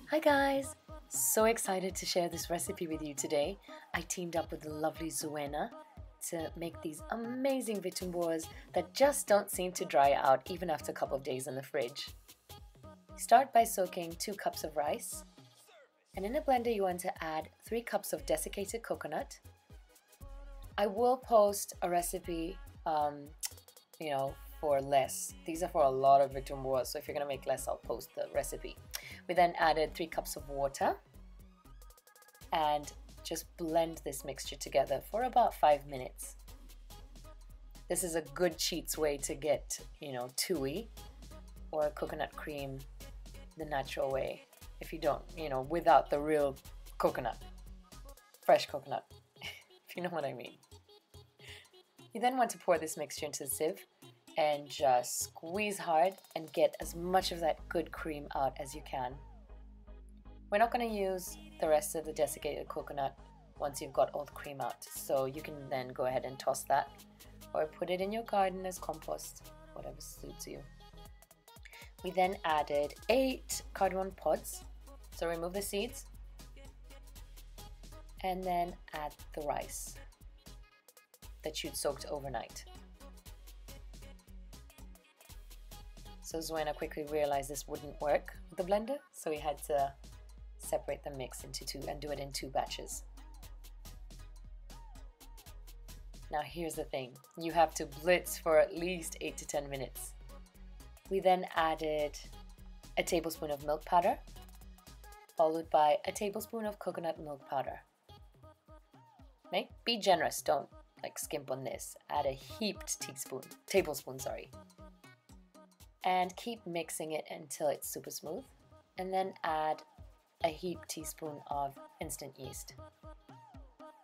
Hi guys! So excited to share this recipe with you today. I teamed up with the lovely Zuena to make these amazing vitumbuas that just don't seem to dry out even after a couple of days in the fridge. Start by soaking 2 cups of rice, and in a blender you want to add 3 cups of desiccated coconut. I will post a recipe for less. These are for a lot of vitumbuas, so if you're going to make less, I'll post the recipe. We then added 3 cups of water and just blend this mixture together for about 5 minutes. This is a good cheats way to get, tui or coconut cream the natural way. If you don't, without the real coconut, fresh coconut, if you know what I mean. You then want to pour this mixture into the sieve and just squeeze hard and get as much of that good cream out as you can. We're not going to use the rest of the desiccated coconut once you've got all the cream out, so you can then go ahead and toss that or put it in your garden as compost, whatever suits you. We then added 8 cardamom pods, so remove the seeds and then add the rice that you'd soaked overnight. So Zuena quickly realized this wouldn't work with the blender, so we had to separate the mix into 2 and do it in 2 batches. Now here's the thing, you have to blitz for at least 8 to 10 minutes. We then added a tablespoon of milk powder, followed by a tablespoon of coconut milk powder. Be generous, don't skimp on this. Add a heaped tablespoon, and keep mixing it until it's super smooth, and then add a heaped teaspoon of instant yeast.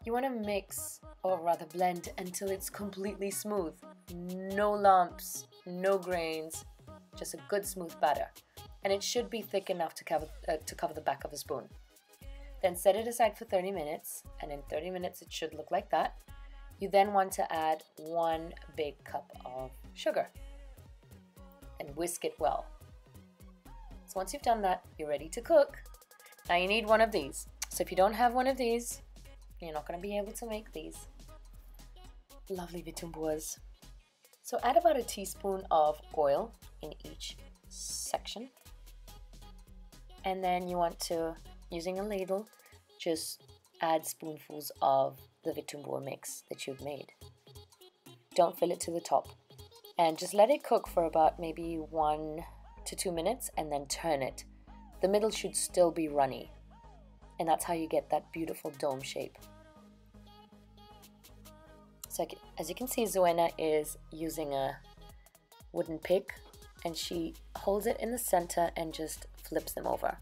You want to mix, or rather blend, until it's completely smooth. No lumps, no grains, just a good smooth batter. And it should be thick enough to cover the back of the spoon. Then set it aside for 30 minutes, and in 30 minutes it should look like that. You then want to add 1 big cup of sugar and whisk it well. So once you've done that, you're ready to cook. Now you need one of these. So if you don't have one of these, you're not going to be able to make these lovely vitumbuas. So add about a teaspoon of oil in each section. And then you want to, using a ladle, just add spoonfuls of the vitumbua mix that you've made. Don't fill it to the top. And just let it cook for about maybe 1 to 2 minutes and then turn it. The middle should still be runny. And that's how you get that beautiful dome shape. So as you can see, Zuena is using a wooden pick, and she holds it in the center and just flips them over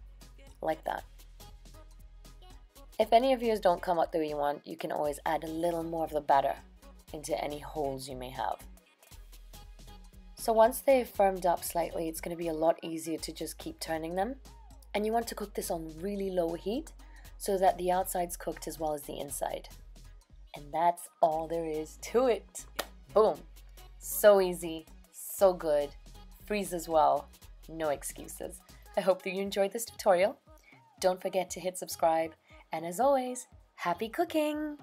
like that. If any of yours don't come out the way you want, you can always add a little more of the batter into any holes you may have. So once they've firmed up slightly, it's going to be a lot easier to just keep turning them. And you want to cook this on really low heat so that the outside's cooked as well as the inside. And that's all there is to it. Boom! So easy, so good, freezes well, no excuses. I hope that you enjoyed this tutorial. Don't forget to hit subscribe, and as always, happy cooking!